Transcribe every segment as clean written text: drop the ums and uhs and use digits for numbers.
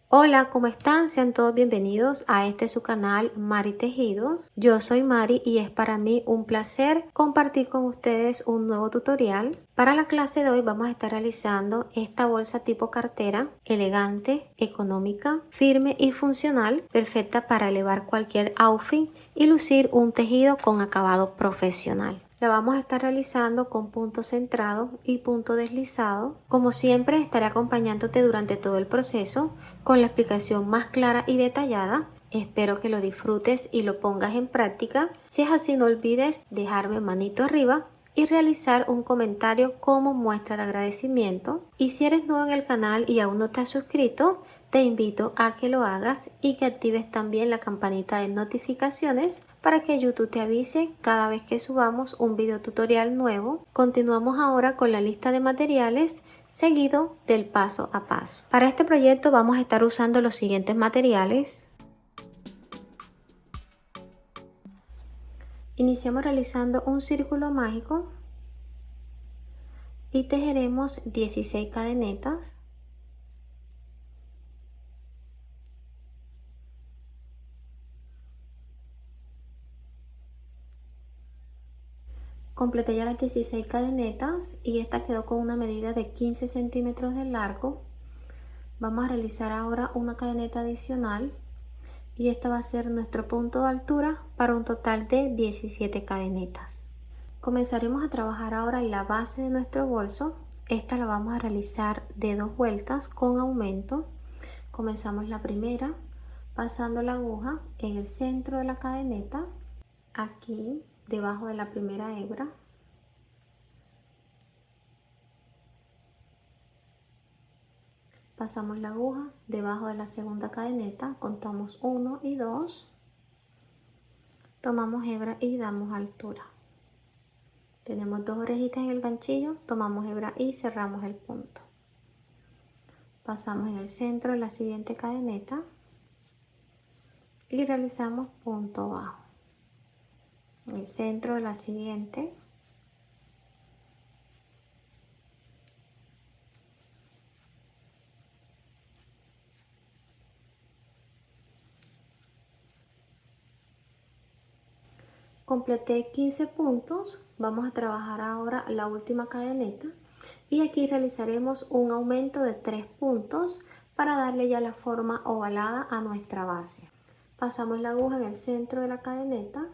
Hola, ¿cómo están? Sean todos bienvenidos a su canal Mari Tejidos. Yo soy Mari y es para mí un placer compartir con ustedes un nuevo tutorial. Para la clase de hoy vamos a estar realizando esta bolsa tipo cartera, elegante, económica, firme y funcional, perfecta para elevar cualquier outfit y lucir un tejido con acabado profesional. La vamos a estar realizando con punto centrado y punto deslizado. Como siempre, estaré acompañándote durante todo el proceso con la explicación más clara y detallada. Espero que lo disfrutes y lo pongas en práctica. Si es así, no olvides dejarme manito arriba y realizar un comentario como muestra de agradecimiento. Y si eres nuevo en el canal y aún no te has suscrito, te invito a que lo hagas y que actives también la campanita de notificaciones para que YouTube te avise cada vez que subamos un video tutorial nuevo. Continuamos ahora con la lista de materiales seguido del paso a paso. Para este proyecto vamos a estar usando los siguientes materiales. Iniciamos realizando un círculo mágico y tejeremos 16 cadenetas. Completé ya las 16 cadenetas y esta quedó con una medida de 15 centímetros de largo. Vamos a realizar ahora una cadeneta adicional y esta va a ser nuestro punto de altura para un total de 17 cadenetas. Comenzaremos a trabajar ahora en la base de nuestro bolso. Esta la vamos a realizar de 2 vueltas con aumento. Comenzamos la primera pasando la aguja en el centro de la cadeneta, aquí debajo de la primera hebra. Pasamos la aguja debajo de la segunda cadeneta, contamos 1 y 2, tomamos hebra y damos altura. Tenemos 2 orejitas en el ganchillo, tomamos hebra y cerramos el punto. Pasamos en el centro de la siguiente cadeneta y realizamos punto bajo. En el centro de la siguiente, completé 15 puntos. Vamos a trabajar ahora la última cadeneta y aquí realizaremos un aumento de 3 puntos para darle ya la forma ovalada a nuestra base. Pasamos la aguja en el centro de la cadeneta,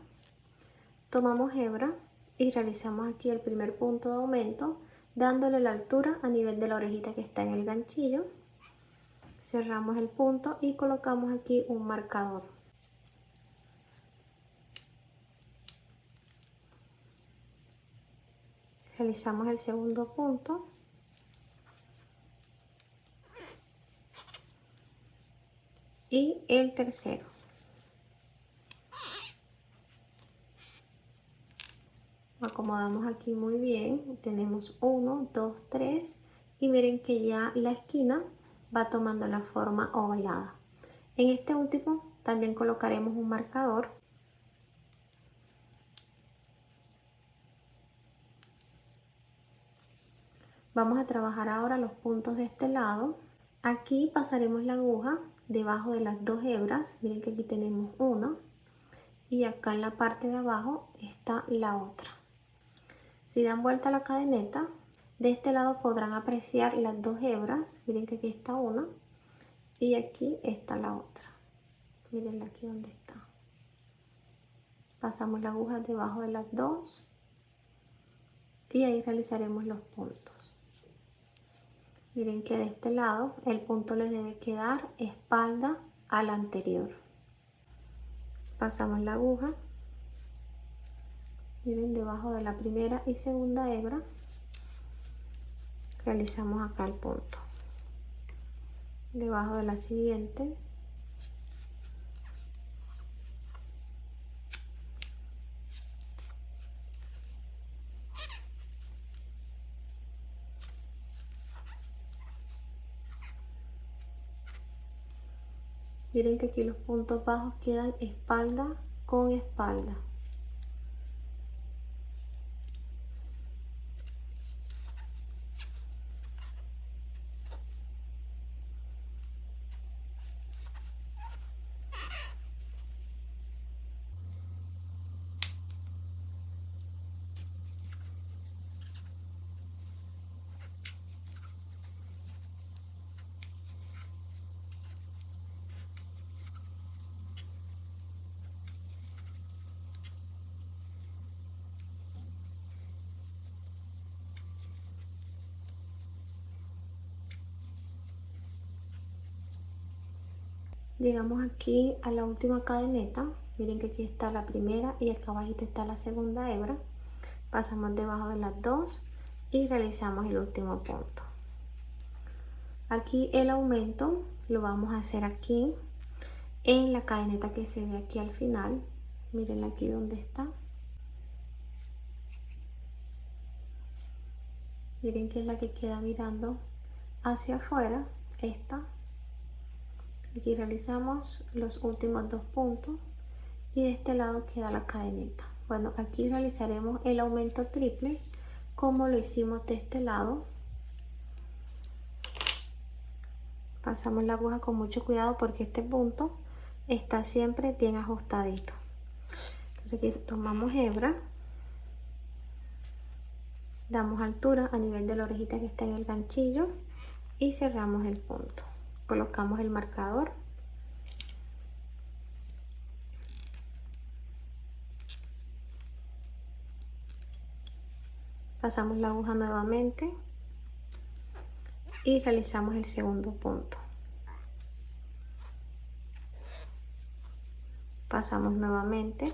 tomamos hebra y realizamos aquí el primer punto de aumento dándole la altura a nivel de la orejita que está en el ganchillo. Cerramos el punto y colocamos aquí un marcador. Realizamos el segundo punto y el tercero. Acomodamos aquí muy bien, tenemos 1, 2, 3 y miren que ya la esquina va tomando la forma ovalada. En este último también colocaremos un marcador. Vamos a trabajar ahora los puntos de este lado. Aquí pasaremos la aguja debajo de las 2 hebras, miren que aquí tenemos una y acá en la parte de abajo está la otra. Si dan vuelta la cadeneta, de este lado podrán apreciar las 2 hebras, miren que aquí está una y aquí está la otra, miren aquí donde está. Pasamos la aguja debajo de las 2 y ahí realizaremos los puntos. Miren que de este lado el punto les debe quedar espalda al anterior. Pasamos la aguja, miren debajo de la primera y segunda hebra, realizamos acá el punto. Debajo de la siguiente, miren que aquí los puntos bajos quedan espalda con espalda. Llegamos aquí a la última cadeneta. Miren que aquí está la primera y acá abajito está la segunda hebra. Pasamos debajo de las dos y realizamos el último punto. Aquí el aumento lo vamos a hacer aquí en la cadeneta que se ve aquí al final. Miren aquí donde está. Miren que es la que queda mirando hacia afuera, esta. Aquí realizamos los últimos dos puntos y de este lado queda la cadeneta. Bueno, aquí realizaremos el aumento triple como lo hicimos de este lado. Pasamos la aguja con mucho cuidado porque este punto está siempre bien ajustadito. Entonces aquí tomamos hebra, damos altura a nivel de la orejita que está en el ganchillo y cerramos el punto. Colocamos el marcador. Pasamos la aguja nuevamente y realizamos el segundo punto. Pasamos nuevamente.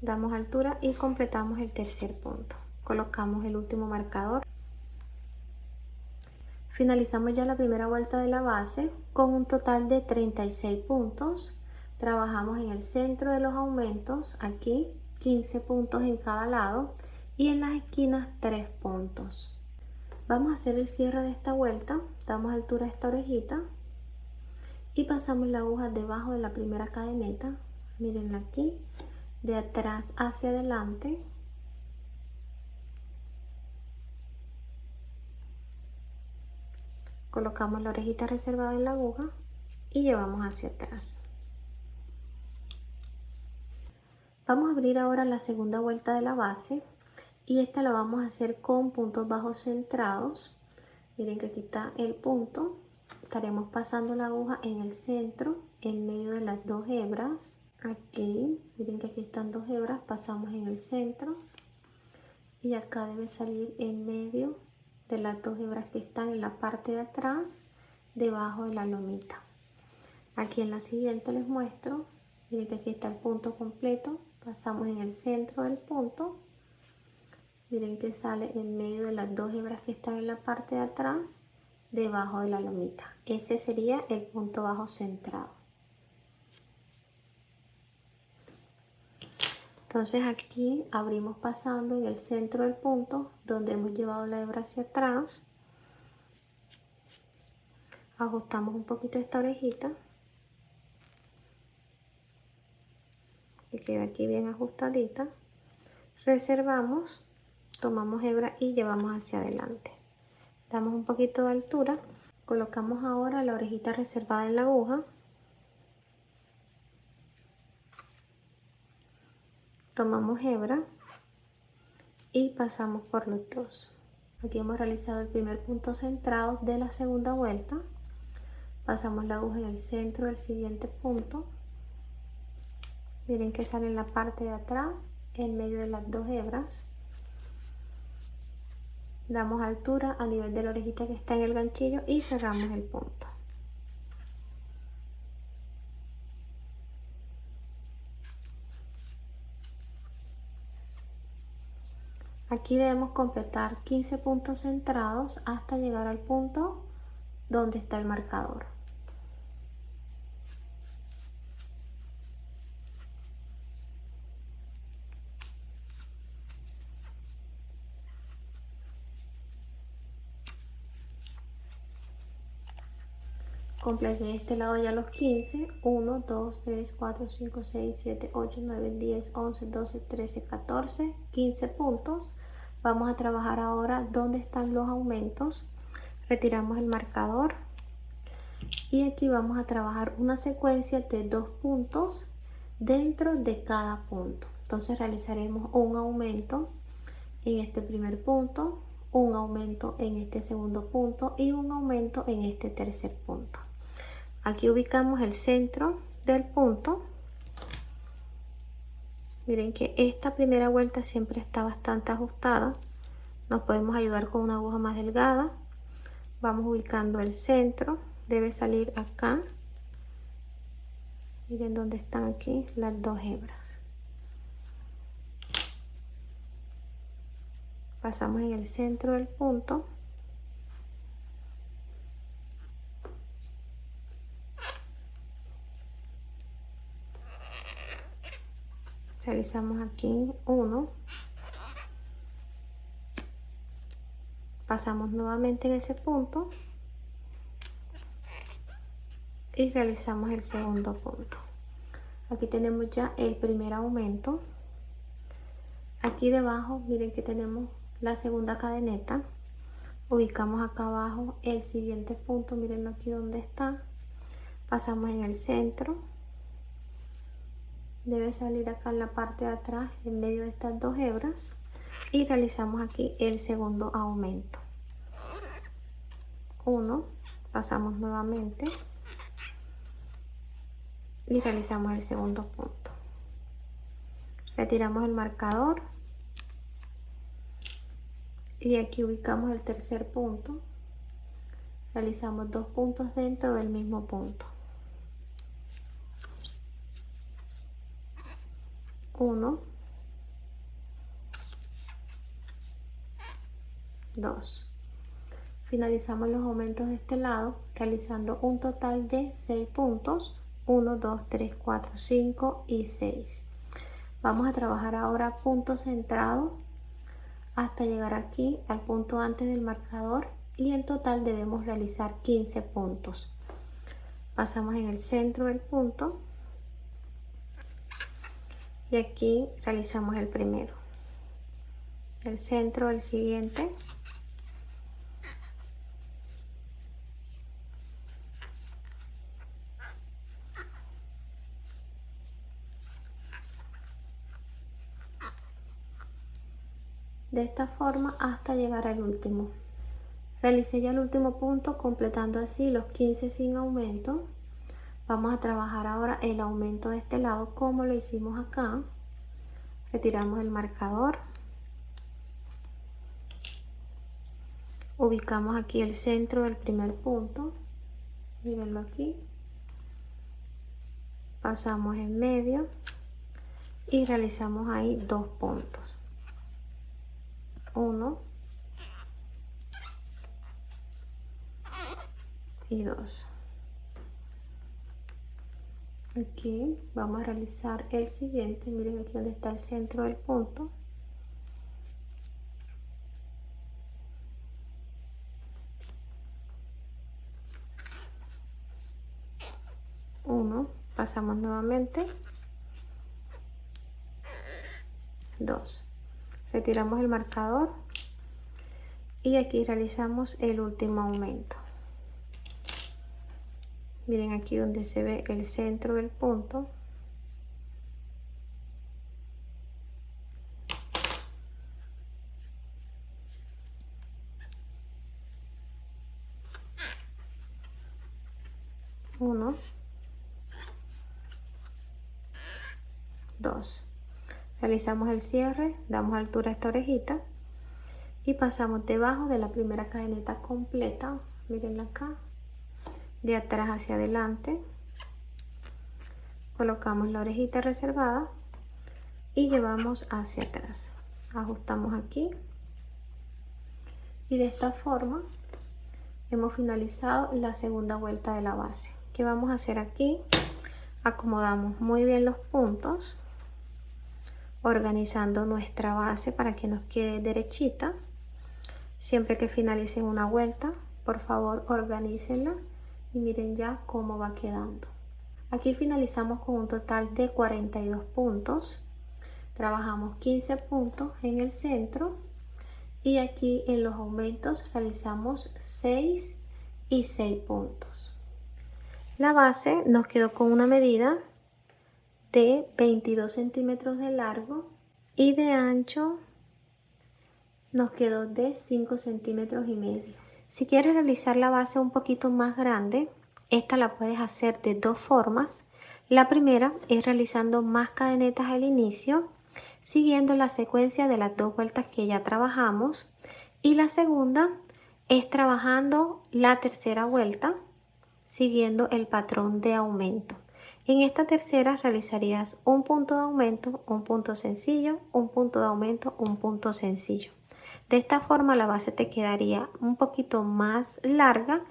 Damos altura y completamos el tercer punto. Colocamos el último marcador. Finalizamos ya la primera vuelta de la base con un total de 36 puntos. Trabajamos en el centro de los aumentos, aquí 15 puntos en cada lado y en las esquinas 3 puntos. Vamos a hacer el cierre de esta vuelta, damos altura a esta orejita y pasamos la aguja debajo de la primera cadeneta. Mírenla aquí, de atrás hacia adelante. Colocamos la orejita reservada en la aguja y llevamos hacia atrás. Vamos a abrir ahora la segunda vuelta de la base y esta la vamos a hacer con puntos bajos centrados. Miren que aquí está el punto. Estaremos pasando la aguja en el centro, en medio de las dos hebras. Aquí, miren que aquí están dos hebras, pasamos en el centro y acá debe salir en medio de las dos hebras que están en la parte de atrás, debajo de la lomita. Aquí en la siguiente les muestro, miren que aquí está el punto completo, pasamos en el centro del punto, miren que sale en medio de las dos hebras que están en la parte de atrás, debajo de la lomita. Ese sería el punto bajo centrado. Entonces aquí abrimos pasando en el centro del punto donde hemos llevado la hebra hacia atrás. Ajustamos un poquito esta orejita. Que queda aquí bien ajustadita. Reservamos, tomamos hebra y llevamos hacia adelante. Damos un poquito de altura. Colocamos ahora la orejita reservada en la aguja. Tomamos hebra y pasamos por los dos. Aquí hemos realizado el primer punto centrado de la segunda vuelta. Pasamos la aguja en el centro del siguiente punto. Miren que sale en la parte de atrás, en medio de las dos hebras. Damos altura a nivel de la orejita que está en el ganchillo y cerramos el punto. Aquí debemos completar 15 puntos centrados hasta llegar al punto donde está el marcador. Completé de este lado ya los 15, 1, 2, 3, 4, 5, 6, 7, 8, 9, 10, 11, 12, 13, 14, 15 puntos. Vamos a trabajar ahora donde están los aumentos. Retiramos el marcador y aquí vamos a trabajar una secuencia de 2 puntos dentro de cada punto. Entonces realizaremos un aumento en este primer punto, un aumento en este segundo punto y un aumento en este tercer punto. Aquí ubicamos el centro del punto. Miren que esta primera vuelta siempre está bastante ajustada. nos podemos ayudar con una aguja más delgada. Vamos ubicando el centro, debe salir acá. Miren dónde están aquí las dos hebras. Pasamos en el centro del punto. Realizamos aquí uno. Pasamos nuevamente en ese punto y realizamos el segundo punto. Aquí tenemos ya el primer aumento. Aquí debajo miren que tenemos la segunda cadeneta. Ubicamos acá abajo el siguiente punto, miren aquí donde está. Pasamos en el centro, debe salir acá en la parte de atrás en medio de estas dos hebras y realizamos aquí el segundo aumento. Uno, pasamos nuevamente y realizamos el segundo punto. Retiramos el marcador y aquí ubicamos el tercer punto. Realizamos dos puntos dentro del mismo punto. Uno, dos. Finalizamos los aumentos de este lado realizando un total de 6 puntos. 1, 2, 3, 4, 5 y 6. Vamos a trabajar ahora punto centrado hasta llegar aquí al punto antes del marcador y en total debemos realizar 15 puntos. Pasamos en el centro del punto y aquí realizamos el primero, el centro del siguiente, de esta forma hasta llegar al último. Realicé ya el último punto completando así los 15 sin aumento. Vamos a trabajar ahora el aumento de este lado como lo hicimos acá. Retiramos el marcador, ubicamos aquí el centro del primer punto, mírenlo aquí, pasamos en medio y realizamos ahí dos puntos, uno y dos. Aquí vamos a realizar el siguiente, miren aquí donde está el centro del punto. Uno, pasamos nuevamente, dos, retiramos el marcador y aquí realizamos el último aumento. Miren aquí donde se ve el centro del punto. Uno, dos. Realizamos el cierre, damos altura a esta orejita y pasamos debajo de la primera cadeneta completa. Mirenla acá, de atrás hacia adelante. Colocamos la orejita reservada y llevamos hacia atrás. Ajustamos aquí y de esta forma hemos finalizado la segunda vuelta de la base. ¿Qué vamos a hacer aquí? Acomodamos muy bien los puntos, organizando nuestra base para que nos quede derechita. Siempre que finalicen una vuelta, por favor organícenla y miren ya cómo va quedando. Aquí finalizamos con un total de 42 puntos. Trabajamos 15 puntos en el centro y aquí en los aumentos realizamos 6 y 6 puntos. La base nos quedó con una medida de 22 centímetros de largo y de ancho nos quedó de 5 centímetros y medio. Si quieres realizar la base un poquito más grande, esta la puedes hacer de dos formas. La primera es realizando más cadenetas al inicio siguiendo la secuencia de las 2 vueltas que ya trabajamos, y la segunda es trabajando la tercera vuelta siguiendo el patrón de aumento. En esta tercera realizarías un punto de aumento, un punto sencillo, un punto de aumento, un punto sencillo. De esta forma la base te quedaría un poquito más larga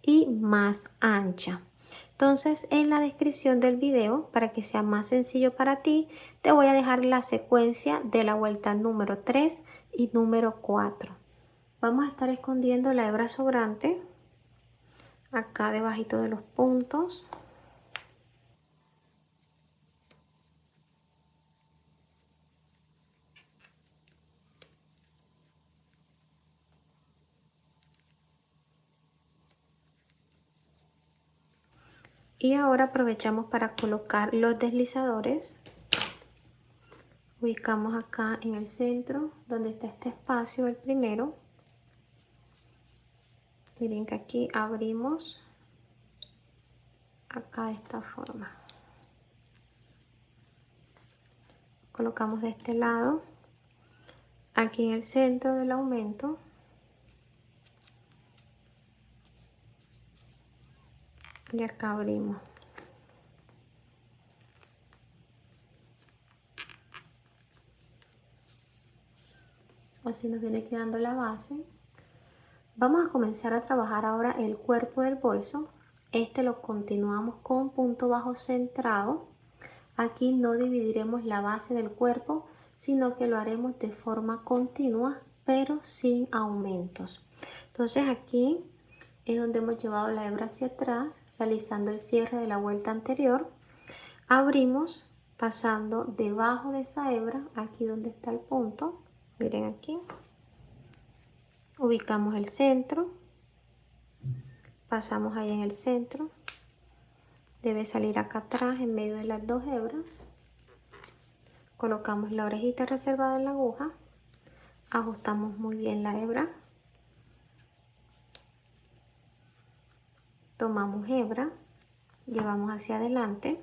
y más ancha. Entonces, en la descripción del video, para que sea más sencillo para ti, te voy a dejar la secuencia de la vuelta número 3 y número 4. Vamos a estar escondiendo la hebra sobrante acá debajito de los puntos. Y ahora aprovechamos para colocar los deslizadores. Ubicamos acá en el centro donde está este espacio, el primero. Miren que aquí abrimos acá de esta forma. Colocamos de este lado, aquí en el centro del aumento. Y acá abrimos. Así nos viene quedando la base. Vamos a comenzar a trabajar ahora el cuerpo del bolso. Este lo continuamos con punto bajo centrado. Aquí no dividiremos la base del cuerpo, sino que lo haremos de forma continua, pero sin aumentos. Entonces aquí es donde hemos llevado la hebra hacia atrás, realizando el cierre de la vuelta anterior. Abrimos pasando debajo de esa hebra, aquí donde está el punto. Miren aquí. Ubicamos el centro, pasamos ahí en el centro, debe salir acá atrás en medio de las 2 hebras, colocamos la orejita reservada en la aguja, ajustamos muy bien la hebra, tomamos hebra, llevamos hacia adelante,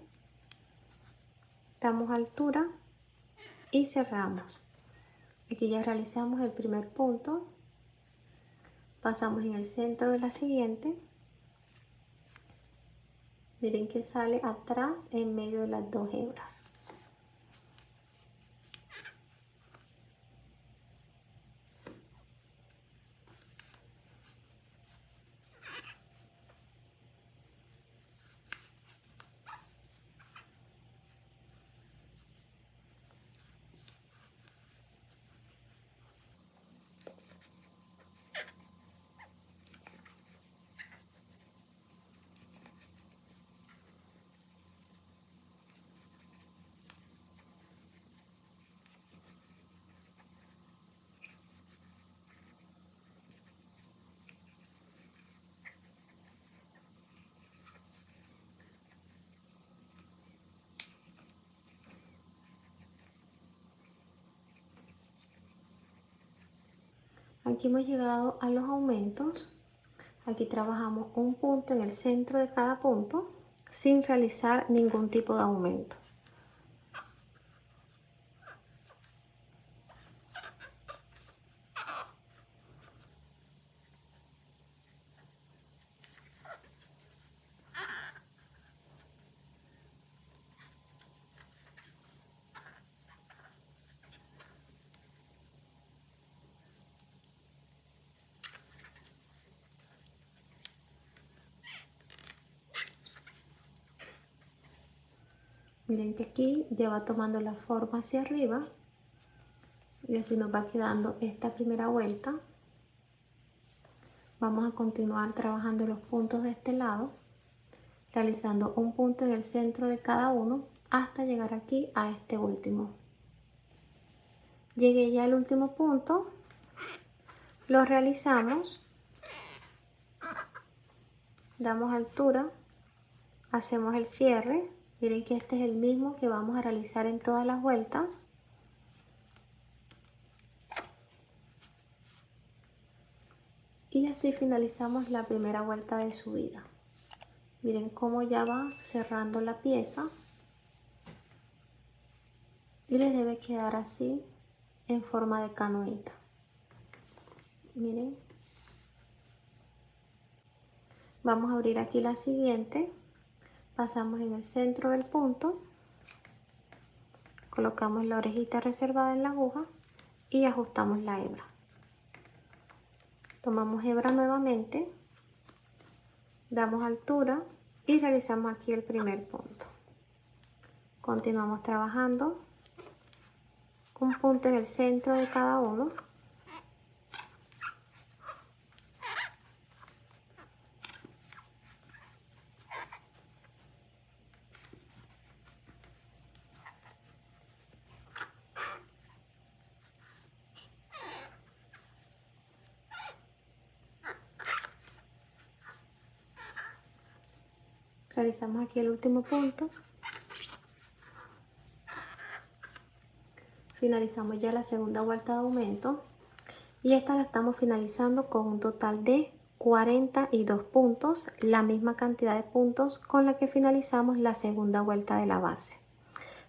damos altura y cerramos. Aquí ya realizamos el primer punto, pasamos en el centro de la siguiente. Miren que sale atrás en medio de las 2 hebras. Aquí hemos llegado a los aumentos. Aquí trabajamos un punto en el centro de cada punto sin realizar ningún tipo de aumento. Miren que aquí ya va tomando la forma hacia arriba y así nos va quedando esta primera vuelta. Vamos a continuar trabajando los puntos de este lado, realizando un punto en el centro de cada uno hasta llegar aquí a este último. Llegué ya al último punto, lo realizamos, damos altura, hacemos el cierre. Miren que este es el mismo que vamos a realizar en todas las vueltas. Y así finalizamos la primera vuelta de subida. Miren cómo ya va cerrando la pieza. y les debe quedar así en forma de canoita. Miren, vamos a abrir aquí la siguiente, pasamos en el centro del punto, colocamos la orejita reservada en la aguja y ajustamos la hebra. Tomamos hebra nuevamente, damos altura y realizamos aquí el primer punto. Continuamos trabajando un punto en el centro de cada uno. Realizamos aquí el último punto. Finalizamos ya la segunda vuelta de aumento y esta la estamos finalizando con un total de 42 puntos, la misma cantidad de puntos con la que finalizamos la segunda vuelta de la base.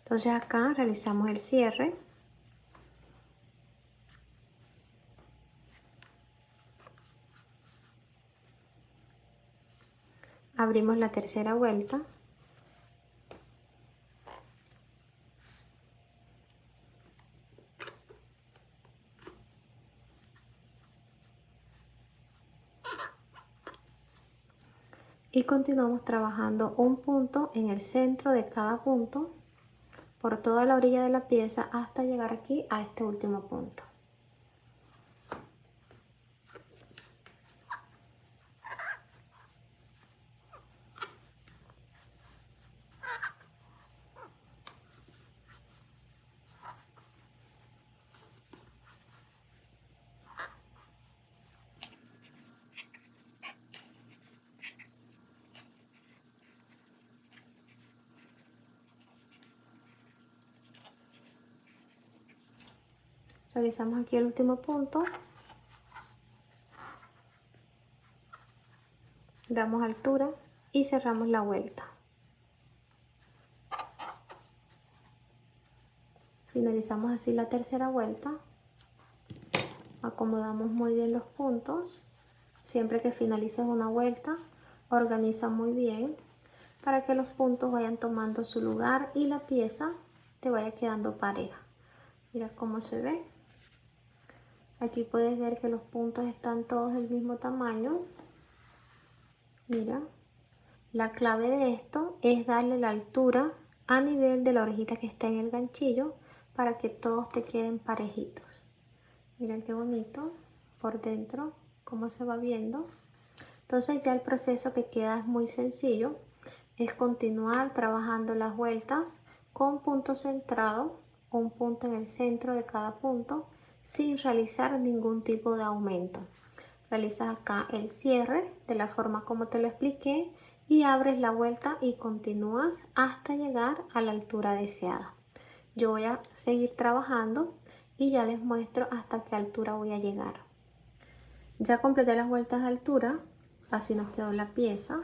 Entonces acá realizamos el cierre. Abrimos la tercera vuelta. Y continuamos trabajando un punto en el centro de cada punto por toda la orilla de la pieza hasta llegar aquí a este último punto. Realizamos aquí el último punto, damos altura y cerramos la vuelta. Finalizamos así la tercera vuelta, acomodamos muy bien los puntos. Siempre que finalices una vuelta, organiza muy bien para que los puntos vayan tomando su lugar y la pieza te vaya quedando pareja. Mira cómo se ve. Aquí puedes ver que los puntos están todos del mismo tamaño. Mira, la clave de esto es darle la altura a nivel de la orejita que está en el ganchillo para que todos te queden parejitos. Miren qué bonito por dentro, cómo se va viendo. Entonces ya el proceso que queda es muy sencillo. Es continuar trabajando las vueltas con punto centrado, un punto en el centro de cada punto, sin realizar ningún tipo de aumento. Realizas acá el cierre de la forma como te lo expliqué y abres la vuelta y continúas hasta llegar a la altura deseada. Yo voy a seguir trabajando y ya les muestro hasta qué altura voy a llegar. Ya completé las vueltas de altura, así nos quedó la pieza.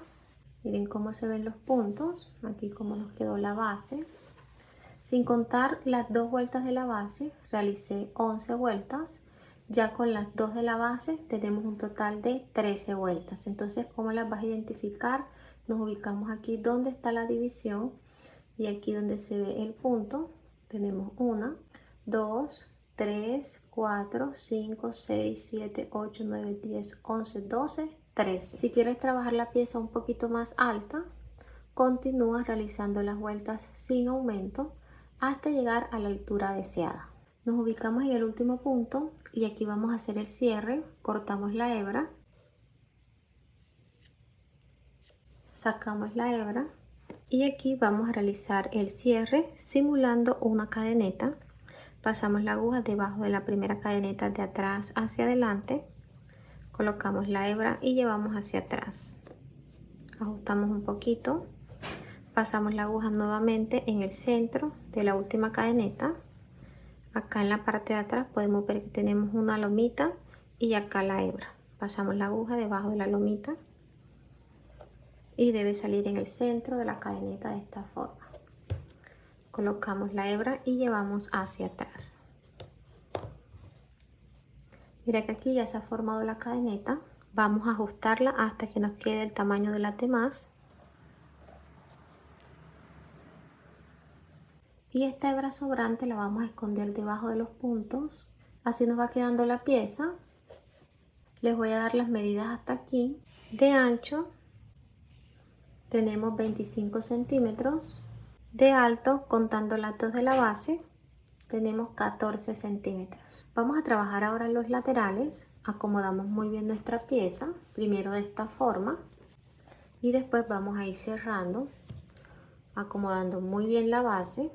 Miren cómo se ven los puntos, aquí cómo nos quedó la base. Sin contar las dos vueltas de la base, realicé 11 vueltas. Ya con las dos de la base tenemos un total de 13 vueltas. Entonces, ¿cómo las vas a identificar? Nos ubicamos aquí donde está la división y aquí donde se ve el punto. Tenemos 1, 2, 3, 4, 5, 6, 7, 8, 9, 10, 11, 12, 13. Si quieres trabajar la pieza un poquito más alta, continúas realizando las vueltas sin aumento hasta llegar a la altura deseada. Nos ubicamos en el último punto y aquí vamos a hacer el cierre. Cortamos la hebra, sacamos la hebra y aquí vamos a realizar el cierre simulando una cadeneta. Pasamos la aguja debajo de la primera cadeneta de atrás hacia adelante, colocamos la hebra y llevamos hacia atrás, ajustamos un poquito, pasamos la aguja nuevamente en el centro de la última cadeneta. Acá en la parte de atrás podemos ver que tenemos una lomita y acá la hebra. Pasamos la aguja debajo de la lomita y debe salir en el centro de la cadeneta de esta forma. colocamos la hebra y llevamos hacia atrás. Mira que aquí ya se ha formado la cadeneta. Vamos a ajustarla hasta que nos quede el tamaño de las demás. Y esta hebra sobrante la vamos a esconder debajo de los puntos. Así nos va quedando la pieza. Les voy a dar las medidas hasta aquí. De ancho tenemos 25 centímetros. De alto, contando las dos de la base, tenemos 14 centímetros. Vamos a trabajar ahora los laterales. Acomodamos muy bien nuestra pieza, primero de esta forma y después vamos a ir cerrando, acomodando muy bien la base,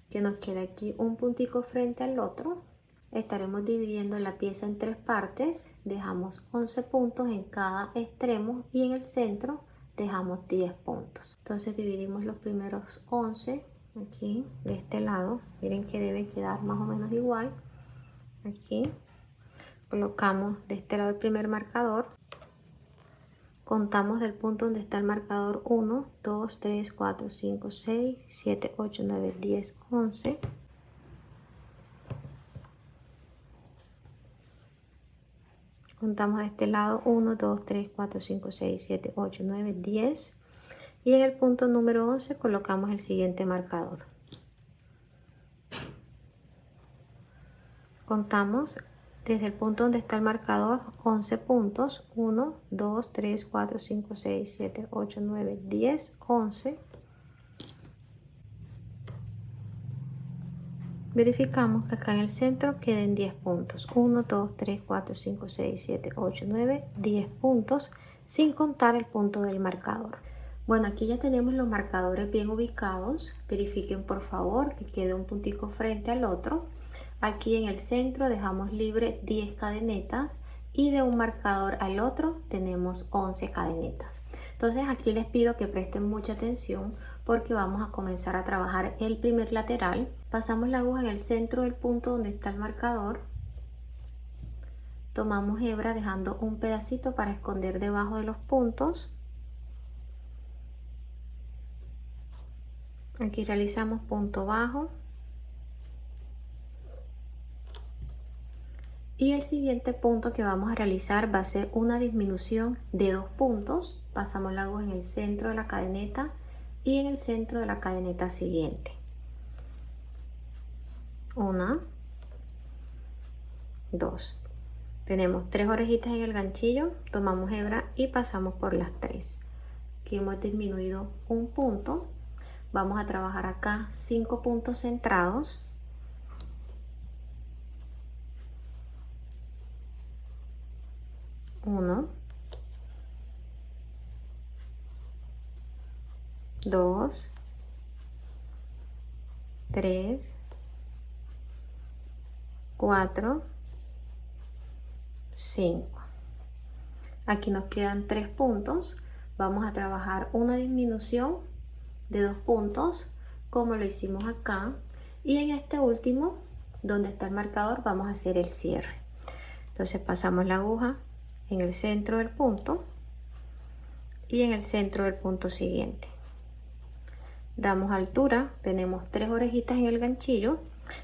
que nos quede aquí un puntico frente al otro. Estaremos dividiendo la pieza en tres partes, dejamos 11 puntos en cada extremo y en el centro dejamos 10 puntos. Entonces dividimos los primeros 11 aquí de este lado, miren que debe quedar más o menos igual. Aquí colocamos de este lado el primer marcador, contamos del punto donde está el marcador 1, 2, 3, 4, 5, 6, 7, 8, 9, 10, 11. Contamos de este lado 1, 2, 3, 4, 5, 6, 7, 8, 9, 10. Y en el punto número 11 colocamos el siguiente marcador. Contamos desde el punto donde está el marcador 11 puntos. 1, 2, 3, 4, 5, 6, 7, 8, 9, 10, 11. Verificamos que acá en el centro queden 10 puntos. 1, 2, 3, 4, 5, 6, 7, 8, 9, 10 puntos, sin contar el punto del marcador. Bueno, aquí ya tenemos los marcadores bien ubicados. Verifiquen por favor que quede un puntico frente al otro. Aquí en el centro dejamos libre 10 cadenetas y de un marcador al otro tenemos 11 cadenetas. Entonces aquí les pido que presten mucha atención porque vamos a comenzar a trabajar el primer lateral. Pasamos la aguja en el centro del punto donde está el marcador. Tomamos hebra dejando un pedacito para esconder debajo de los puntos. Aquí realizamos punto bajo. Y el siguiente punto que vamos a realizar va a ser una disminución de 2 puntos. Pasamos la aguja en el centro de la cadeneta y en el centro de la cadeneta siguiente. 1, 2. Tenemos 3 orejitas en el ganchillo, tomamos hebra y pasamos por las 3. Aquí hemos disminuido un punto. Vamos a trabajar acá 5 puntos centrados. 1, 2, 3, 4, 5. Aquí nos quedan 3 puntos. Vamos a trabajar una disminución de 2 puntos como lo hicimos acá, y en este último donde está el marcador vamos a hacer el cierre. Entonces pasamos la aguja en el centro del punto y en el centro del punto siguiente. Damos altura, tenemos 3 orejitas en el ganchillo.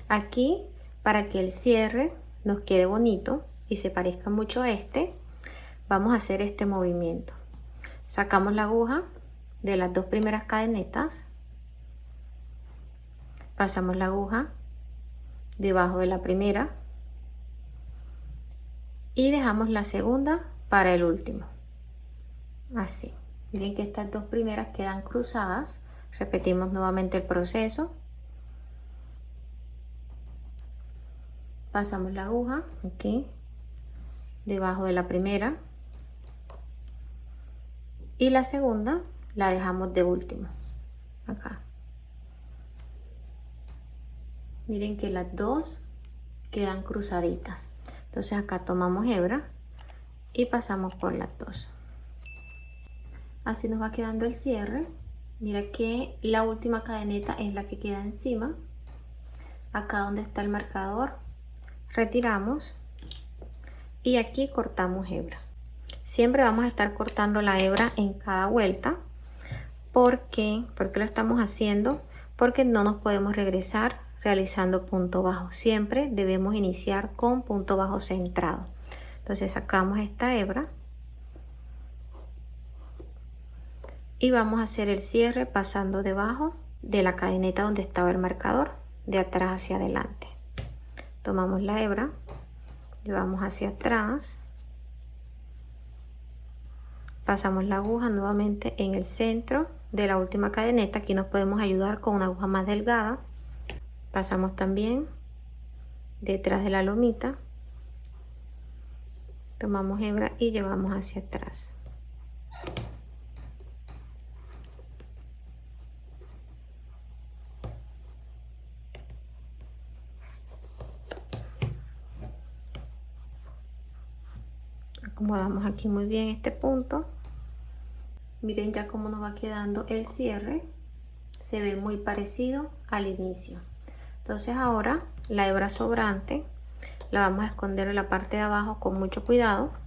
Aquí, para que el cierre nos quede bonito y se parezca mucho a este, vamos a hacer este movimiento. Sacamos la aguja de las 2 primeras cadenetas, pasamos la aguja debajo de la primera y dejamos la segunda para el último. Así. Miren que estas 2 primeras quedan cruzadas. Repetimos nuevamente el proceso. Pasamos la aguja aquí debajo de la primera y la segunda la dejamos de último acá. Miren que las 2 quedan cruzaditas. Entonces acá tomamos hebra y pasamos por las 2. Así nos va quedando el cierre. Mira que la última cadeneta es la que queda encima. Acá donde está el marcador retiramos y aquí cortamos hebra. Siempre vamos a estar cortando la hebra en cada vuelta. ¿Por qué? ¿Por qué lo estamos haciendo? porque no nos podemos regresar realizando punto bajo. Siempre debemos iniciar con punto bajo centrado. Entonces sacamos esta hebra y vamos a hacer el cierre pasando debajo de la cadeneta donde estaba el marcador, de atrás hacia adelante. Tomamos la hebra, llevamos hacia atrás, pasamos la aguja nuevamente en el centro de la última cadeneta. Aquí nos podemos ayudar con una aguja más delgada. Pasamos también detrás de la lomita, tomamos hebra y llevamos hacia atrás. Acomodamos aquí muy bien este punto. Miren ya cómo nos va quedando el cierre. Se ve muy parecido al inicio. Entonces ahora la hebra sobrante la vamos a esconder en la parte de abajo con mucho cuidado.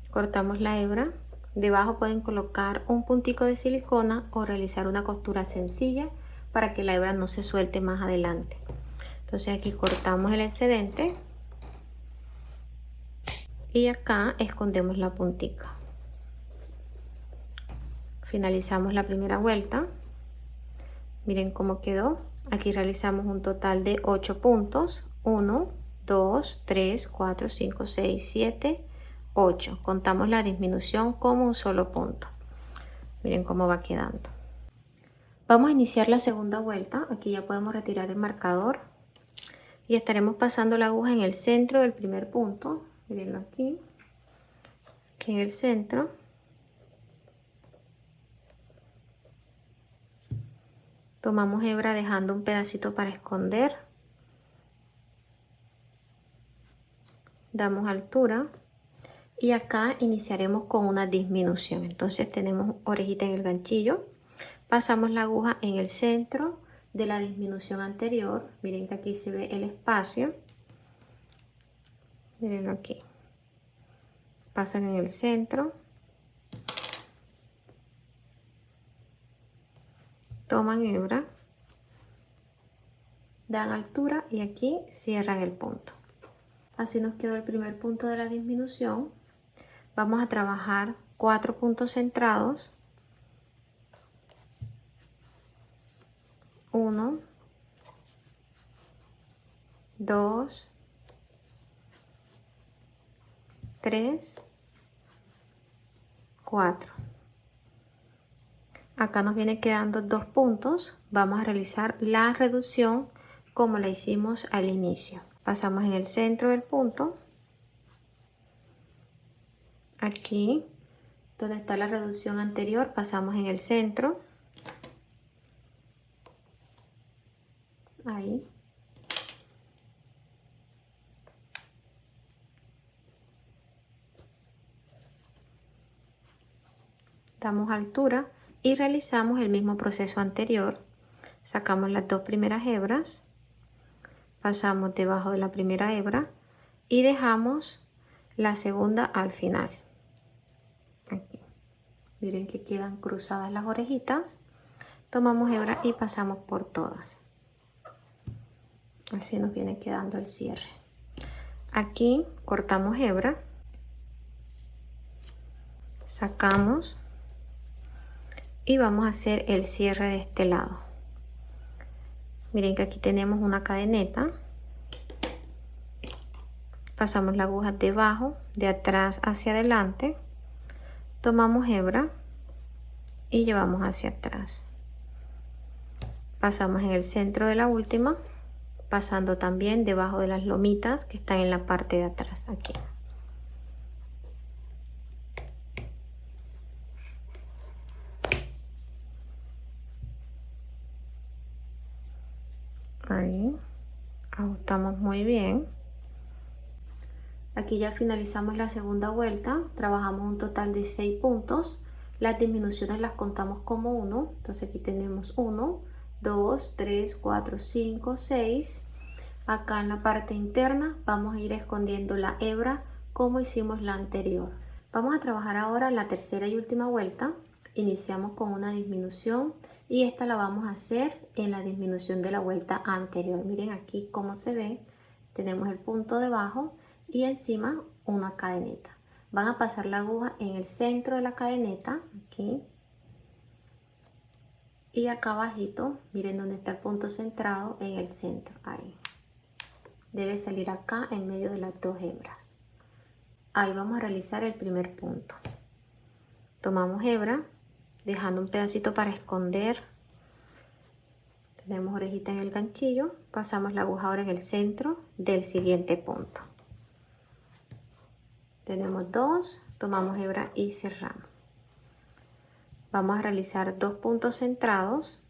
Cortamos la hebra. Debajo pueden colocar un puntico de silicona o realizar una costura sencilla para que la hebra no se suelte más adelante. Entonces aquí cortamos el excedente y acá escondemos la puntica. Finalizamos la primera vuelta. Miren cómo quedó. Aquí realizamos un total de 8 puntos. 1, 2, 3, 4, 5, 6, 7, 8. Contamos la disminución como un solo punto. Miren cómo va quedando. Vamos a iniciar la segunda vuelta. Aquí ya podemos retirar el marcador y estaremos pasando la aguja en el centro del primer punto. Mirenlo aquí en el centro. Tomamos hebra dejando un pedacito para esconder. Damos altura y acá iniciaremos con una disminución. Entonces tenemos orejita en el ganchillo. Pasamos la aguja en el centro de la disminución anterior. Miren que aquí se ve el espacio. Mirenlo aquí. Pasan en el centro. Toman hebra. Dan altura y aquí cierran el punto. Así nos quedó el primer punto de la disminución. Vamos a trabajar 4 puntos centrados. 1, 2, 3, 4. Acá nos viene quedando 2 puntos. Vamos a realizar la reducción como la hicimos al inicio. Pasamos en el centro del punto. Aquí donde está la reducción anterior, pasamos en el centro. Ahí. Damos altura y realizamos el mismo proceso anterior. Sacamos las 2 primeras hebras, pasamos debajo de la primera hebra y dejamos la segunda al final. Aquí. Miren que quedan cruzadas las orejitas. Tomamos hebra y pasamos por todas. Así nos viene quedando el cierre. Aquí cortamos hebra, sacamos y vamos a hacer el cierre de este lado. Miren que aquí tenemos una cadeneta. Pasamos la aguja debajo, de atrás hacia adelante. Tomamos hebra y llevamos hacia atrás. Pasamos en el centro de la última, pasando también debajo de las lomitas que están en la parte de atrás, aquí. Ahí ajustamos muy bien. Aquí ya finalizamos la segunda vuelta, trabajamos un total de 6 puntos. Las disminuciones las contamos como 1, entonces aquí tenemos 1, 2, 3, 4, 5, 6. Acá en la parte interna vamos a ir escondiendo la hebra como hicimos la anterior. Vamos a trabajar ahora la tercera y última vuelta. Iniciamos con una disminución y esta la vamos a hacer en la disminución de la vuelta anterior. Miren aquí cómo se ve. Tenemos el punto debajo y encima una cadeneta. Van a pasar la aguja en el centro de la cadeneta, aquí. Y acá abajito, miren dónde está el punto centrado, en el centro, ahí. Debe salir acá en medio de las dos hebras. Ahí vamos a realizar el primer punto. Tomamos hebra, dejando un pedacito para esconder. Tenemos orejita en el ganchillo. Pasamos la aguja ahora en el centro del siguiente punto. Tenemos 2, tomamos hebra y cerramos. Vamos a realizar 2 puntos centrados.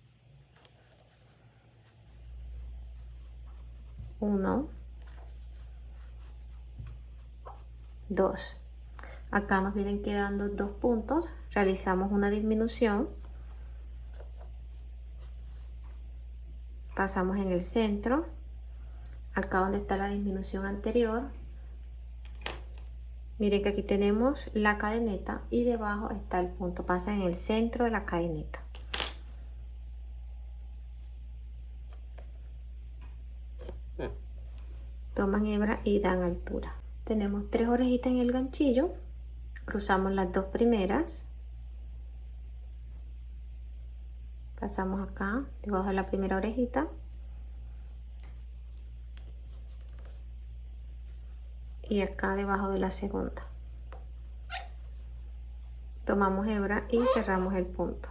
1, 2. Acá nos vienen quedando 2 puntos. Realizamos una disminución. Pasamos en el centro. Acá donde está la disminución anterior. Miren que aquí tenemos la cadeneta y debajo está el punto. Pasa en el centro de la cadeneta. Toman hebra y dan altura. Tenemos 3 orejitas en el ganchillo. Cruzamos las 2 primeras. Pasamos acá debajo de la primera orejita. Y acá debajo de la segunda. Tomamos hebra y cerramos el punto.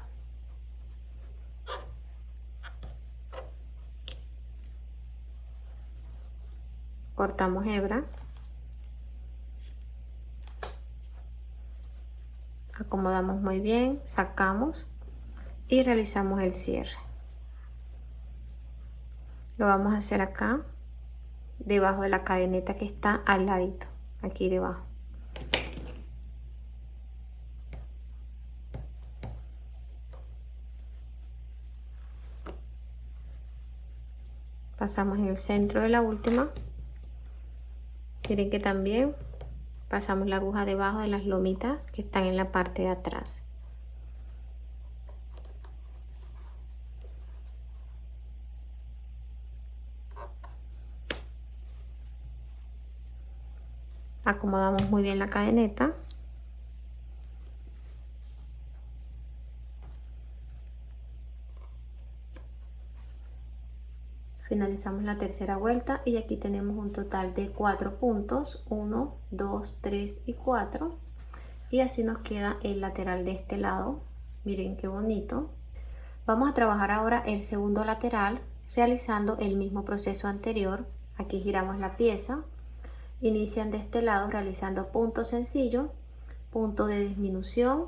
Cortamos hebra. Acomodamos muy bien, sacamos y realizamos el cierre. Lo vamos a hacer acá, debajo de la cadeneta que está al ladito, aquí debajo. Pasamos en el centro de la última. Miren que también pasamos la aguja debajo de las lomitas que están en la parte de atrás. Acomodamos muy bien la cadeneta. Finalizamos la tercera vuelta y aquí tenemos un total de 4 puntos. 1, 2, 3 y 4. Y así nos queda el lateral de este lado. Miren qué bonito. Vamos a trabajar ahora el segundo lateral realizando el mismo proceso anterior. Aquí giramos la pieza. Inician de este lado realizando punto sencillo, punto de disminución,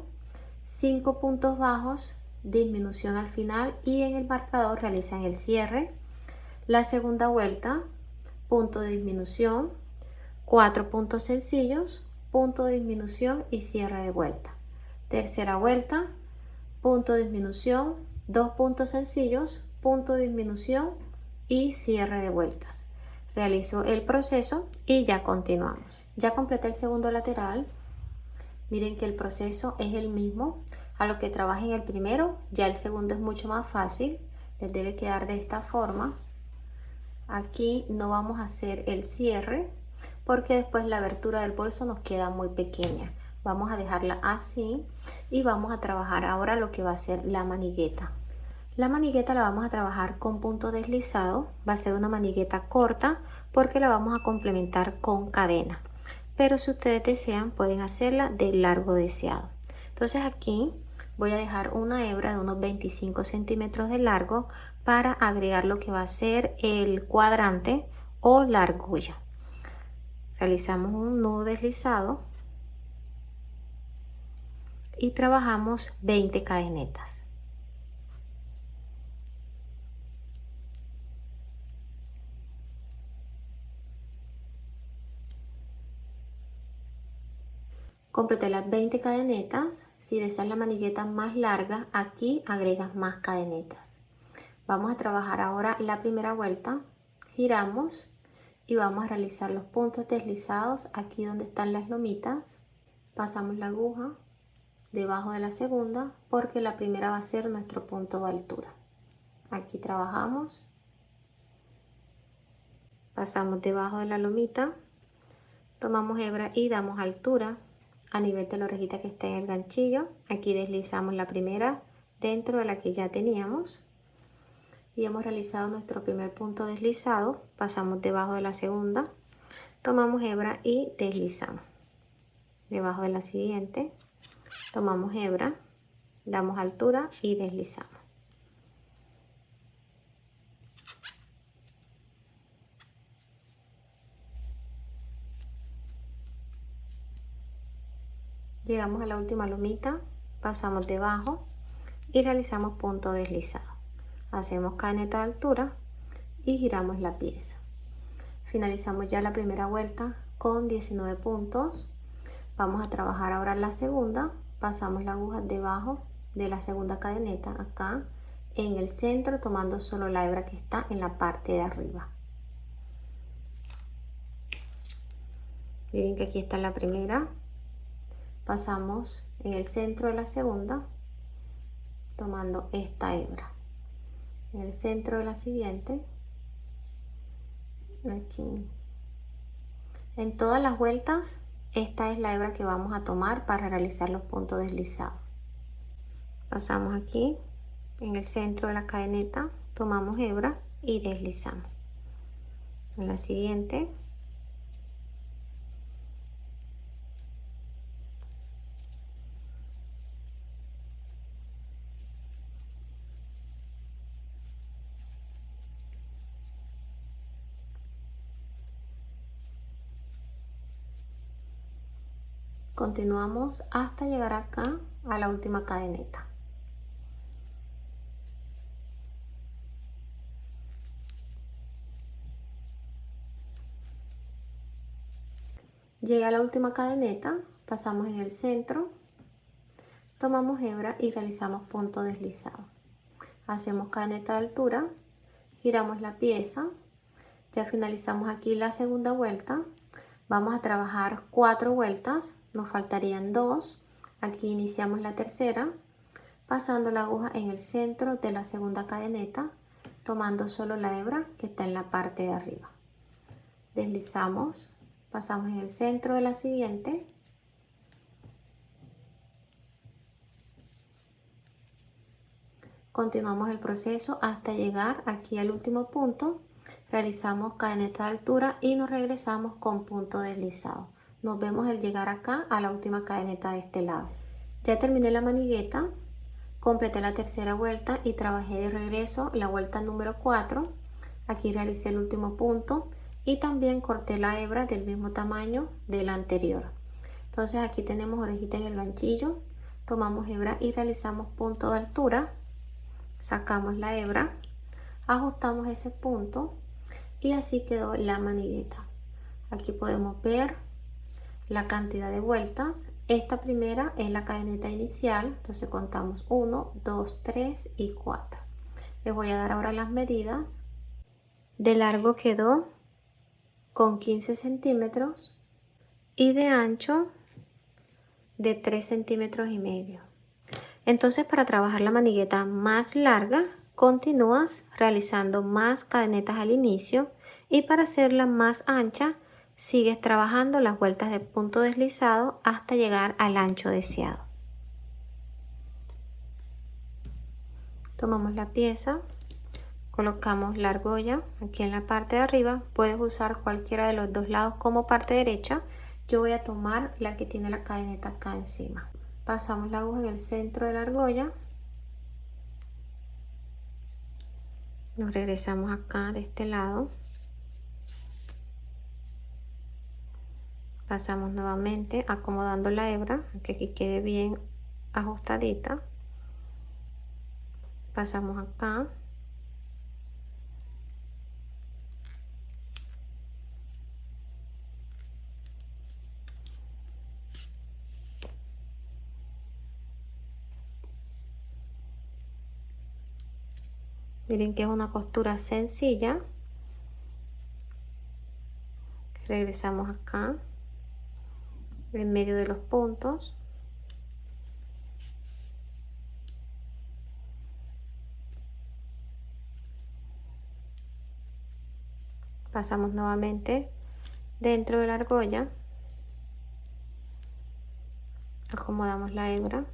5 puntos bajos, disminución al final y en el marcador realizan el cierre. La segunda vuelta, punto de disminución, 4 puntos sencillos, punto de disminución y cierre de vuelta. Tercera vuelta, punto de disminución, 2 puntos sencillos, punto de disminución y cierre de vueltas. Realizo el proceso y ya continuamos. Ya completé el segundo lateral. Miren que el proceso es el mismo a lo que trabajé en el primero. Ya el segundo es mucho más fácil. Les debe quedar de esta forma. Aquí no vamos a hacer el cierre porque después la abertura del bolso nos queda muy pequeña. Vamos a dejarla así y vamos a trabajar ahora lo que va a ser la manigueta. La manigueta la vamos a trabajar con punto deslizado. Va a ser una manigueta corta porque la vamos a complementar con cadena. Pero si ustedes desean pueden hacerla de largo deseado. Entonces aquí voy a dejar una hebra de unos 25 centímetros de largo para agregar lo que va a ser el cuadrante o la argolla. Realizamos un nudo deslizado y trabajamos 20 cadenetas. Completé las 20 cadenetas. Si deseas la manigueta más larga, aquí agregas más cadenetas. Vamos a trabajar ahora la primera vuelta. Giramos y vamos a realizar los puntos deslizados aquí donde están las lomitas. Pasamos la aguja debajo de la segunda porque la primera va a ser nuestro punto de altura. Aquí trabajamos, pasamos debajo de la lomita, tomamos hebra y damos altura a nivel de la orejita que está en el ganchillo. Aquí deslizamos la primera dentro de la que ya teníamos y hemos realizado nuestro primer punto deslizado. Pasamos debajo de la segunda, tomamos hebra y deslizamos debajo de la siguiente, tomamos hebra, damos altura y deslizamos. Llegamos a la última lomita, pasamos debajo y realizamos punto deslizado. Hacemos cadeneta de altura y giramos la pieza. Finalizamos ya la primera vuelta con 19 puntos. Vamos a trabajar ahora la segunda. Pasamos la aguja debajo de la segunda cadeneta, acá en el centro, tomando solo la hebra que está en la parte de arriba. Miren que aquí está la primera. Pasamos en el centro de la segunda, tomando esta hebra. En el centro de la siguiente, aquí. En todas las vueltas, esta es la hebra que vamos a tomar para realizar los puntos deslizados. Pasamos aquí, en el centro de la cadeneta, tomamos hebra y deslizamos. En la siguiente, continuamos hasta llegar acá a la última cadeneta. Llegué a la última cadeneta, pasamos en el centro, tomamos hebra y realizamos punto deslizado. Hacemos cadeneta de altura, giramos la pieza, ya finalizamos aquí la segunda vuelta. Vamos a trabajar 4 vueltas, nos faltarían 2. Aquí iniciamos la tercera, pasando la aguja en el centro de la segunda cadeneta, tomando solo la hebra que está en la parte de arriba. Deslizamos, pasamos en el centro de la siguiente, continuamos el proceso hasta llegar aquí al último punto. Realizamos cadeneta de altura y nos regresamos con punto deslizado. Nos vemos al llegar acá a la última cadeneta de este lado. Ya terminé la manigueta, completé la tercera vuelta y trabajé de regreso la vuelta número 4. Aquí realicé el último punto y también corté la hebra del mismo tamaño de la anterior. Entonces aquí tenemos orejita en el ganchillo, tomamos hebra y realizamos punto de altura, sacamos la hebra, ajustamos ese punto y así quedó la manigueta. Aquí podemos ver la cantidad de vueltas. Esta primera es la cadeneta inicial, entonces contamos 1, 2, 3 y 4. Les voy a dar ahora las medidas. De largo quedó con 15 centímetros y de ancho de 3 centímetros y medio. Entonces, para trabajar la manigueta más larga, continúas realizando más cadenetas al inicio y para hacerla más ancha, sigues trabajando las vueltas de punto deslizado hasta llegar al ancho deseado. Tomamos la pieza, colocamos la argolla aquí en la parte de arriba. Puedes usar cualquiera de los dos lados como parte derecha. Yo voy a tomar la que tiene la cadeneta acá encima. Pasamos la aguja en el centro de la argolla. Nos regresamos acá de este lado. Pasamos nuevamente acomodando la hebra, que aquí quede bien ajustadita. Pasamos acá. Miren que es una costura sencilla. Regresamos acá, en medio de los puntos. Pasamos nuevamente dentro de la argolla. Acomodamos la hebra.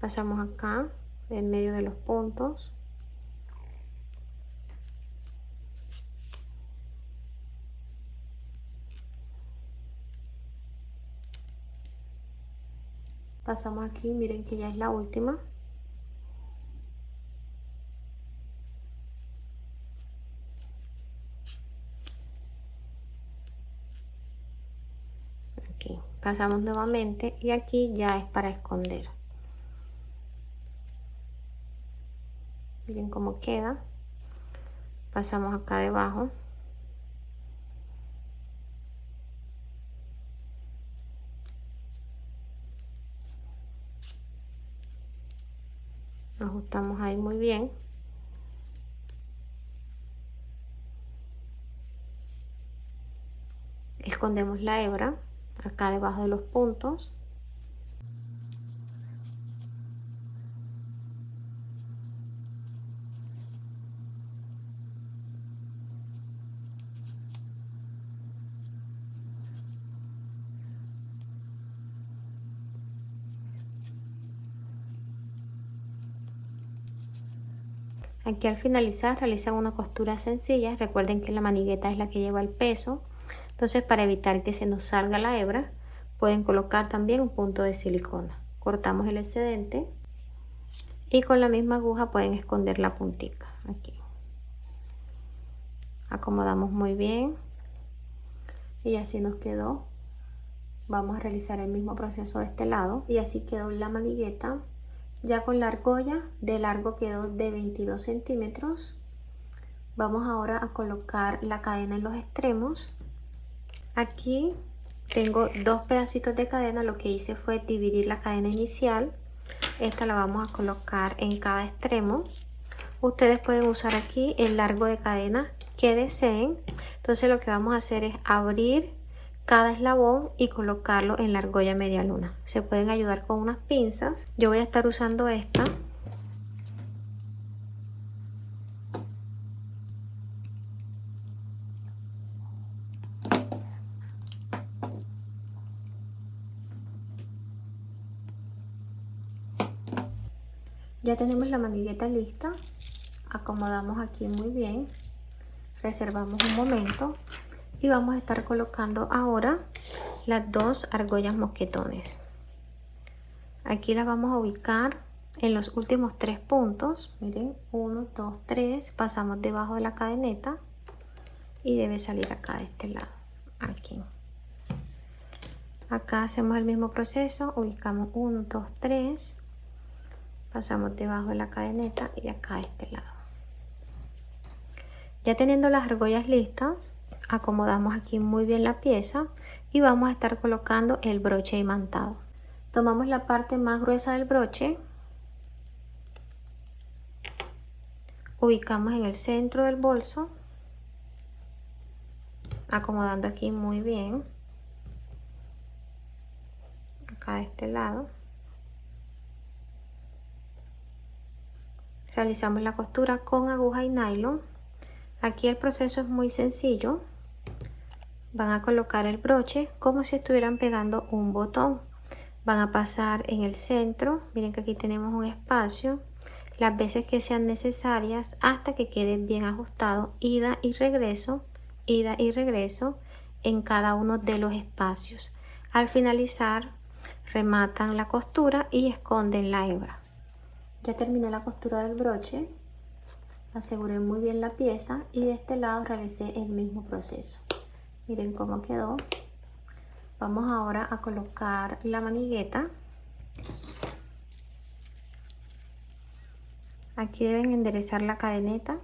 Pasamos acá, en medio de los puntos. Pasamos aquí, miren que ya es la última. Aquí pasamos nuevamente y aquí ya es para esconder. Miren cómo queda. Pasamos acá debajo. Ajustamos ahí muy bien. Escondemos la hebra acá debajo de los puntos. Aquí al finalizar realizan una costura sencilla. Recuerden que la manigueta es la que lleva el peso. Entonces, para evitar que se nos salga la hebra, pueden colocar también un punto de silicona. Cortamos el excedente y con la misma aguja pueden esconder la puntica. Aquí acomodamos muy bien y así nos quedó. Vamos a realizar el mismo proceso de este lado y así quedó la manigueta. Ya con la argolla de largo quedó de 22 centímetros. Vamos ahora a colocar la cadena en los extremos. Aquí tengo dos pedacitos de cadena. Lo que hice fue dividir la cadena inicial. Esta la vamos a colocar en cada extremo. Ustedes pueden usar aquí el largo de cadena que deseen. Entonces lo que vamos a hacer es abrir cada eslabón y colocarlo en la argolla media luna. Se pueden ayudar con unas pinzas. Yo voy a estar usando esta. Ya tenemos la manigueta lista. Acomodamos aquí muy bien. Reservamos un momento y vamos a estar colocando ahora las dos argollas mosquetones. Aquí las vamos a ubicar en los últimos 3 puntos. Miren, 1, 2, 3. Pasamos debajo de la cadeneta y debe salir acá de este lado. Aquí. Acá hacemos el mismo proceso. Ubicamos 1, 2, 3. Pasamos debajo de la cadeneta y acá a este lado. Ya teniendo las argollas listas, acomodamos aquí muy bien la pieza y vamos a estar colocando el broche imantado. Tomamos la parte más gruesa del broche, ubicamos en el centro del bolso, acomodando aquí muy bien, acá de este lado. Realizamos la costura con aguja y nylon. Aquí el proceso es muy sencillo. Van a colocar el broche como si estuvieran pegando un botón. Van a pasar en el centro. Miren que aquí tenemos un espacio. Las veces que sean necesarias hasta que quede bien ajustado. Ida y regreso en cada uno de los espacios. Al finalizar, rematan la costura y esconden la hebra. Ya terminé la costura del broche. Aseguré muy bien la pieza y de este lado realicé el mismo proceso. Miren cómo quedó. Vamos ahora a colocar la manigueta. Aquí deben enderezar la cadeneta.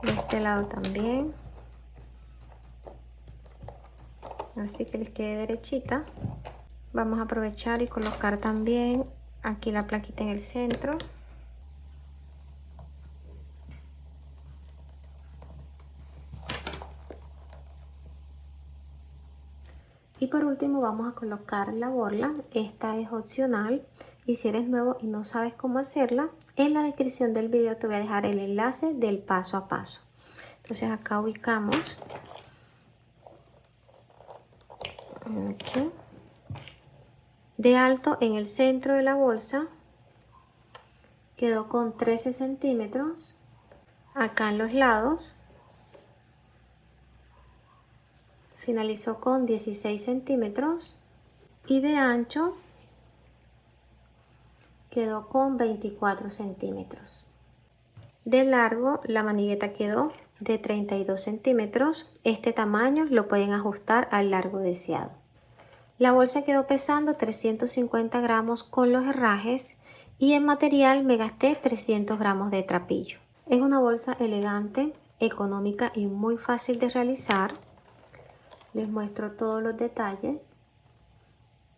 De este lado también. Así que les quede derechita. Vamos a aprovechar y colocar también aquí la plaquita en el centro. Y por último vamos a colocar la borla. Esta es opcional y si eres nuevo y no sabes cómo hacerla, en la descripción del video te voy a dejar el enlace del paso a paso. Entonces acá ubicamos aquí, de alto en el centro de la bolsa, quedó con 13 centímetros. Acá en los lados finalizó con 16 centímetros y de ancho quedó con 24 centímetros. De largo la manigueta quedó de 32 centímetros. Este tamaño lo pueden ajustar al largo deseado. La bolsa quedó pesando 350 gramos con los herrajes y en material me gasté 300 gramos de trapillo. Es una bolsa elegante, económica y muy fácil de realizar. Les muestro todos los detalles.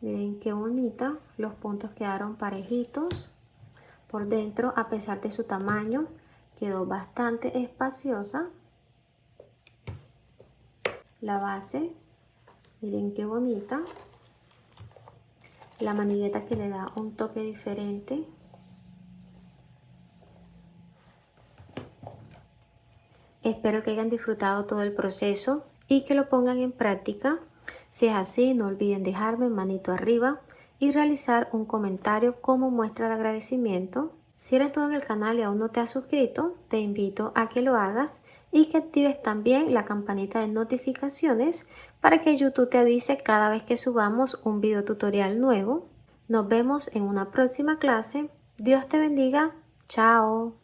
Miren qué bonita, los puntos quedaron parejitos. Por dentro, a pesar de su tamaño, quedó bastante espaciosa. La base, miren qué bonita. La manigueta que le da un toque diferente. Espero que hayan disfrutado todo el proceso y que lo pongan en práctica. Si es así, no olviden dejarme manito arriba y realizar un comentario como muestra de agradecimiento. Si eres nuevo en el canal y aún no te has suscrito, te invito a que lo hagas y que actives también la campanita de notificaciones para que YouTube te avise cada vez que subamos un video tutorial nuevo. Nos vemos en una próxima clase. Dios te bendiga. Chao.